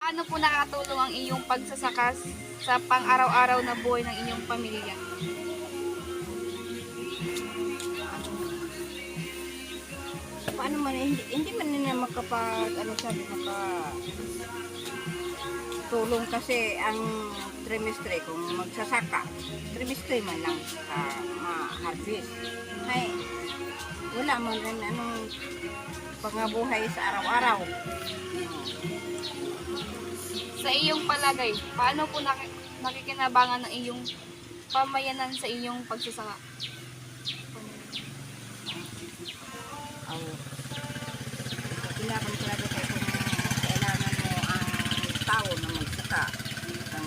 Paano po nakatulong ang iyong pagsasaka sa pang-araw-araw na buhay ng inyong pamilya? Paano man, hindi man nila makapag, sabi, tulong kasi ang trimestre, kung magsasaka, trimestre man lang ma-harvest. Ay, wala man rin pangabuhay sa araw-araw. Sa iyong palagay, paano po nakikinabangan ng iyong pamayanan sa iyong pagsasaka? Kailangan talaga kayo kung kailangan mo ang tao na magsaka ng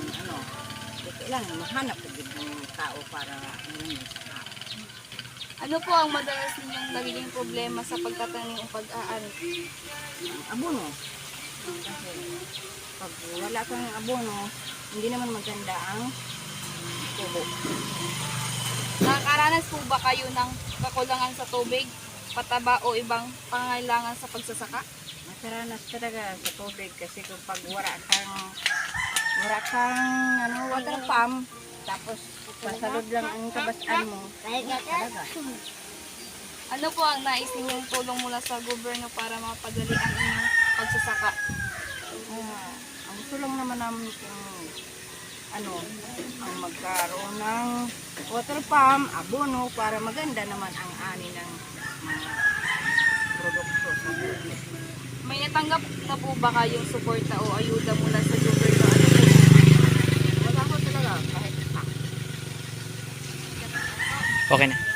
kailangan mahanap ka din ng tao para magsaka. Ano po ang madalas ninyong nagiging problema sa pagtatanim o pag-aani? Abono. Kasi pag wala kang abono, hindi naman maganda ang tubo. Nakakaranas po ba kayo ng kakulangan sa tubig, pataba o ibang pangailangan sa pagsasaka? Nakaranas talaga sa tubig kasi kung pag wala kang water pump, tapos pasalod lang ang kabasaan mo, talaga. Ano po ang nais ninyong tulong mula sa gobyerno para mapadali ang inyong pagsasaka? Ang gusto lang naman namin kung ang magkaroon ng water pump, abono, para maganda naman ang ani ng mga produkto sa tubig. May natanggap na po ba kayong suporta o ayuda mula sa gobyerno? Ano po? Wala ko talaga kahit Okay na.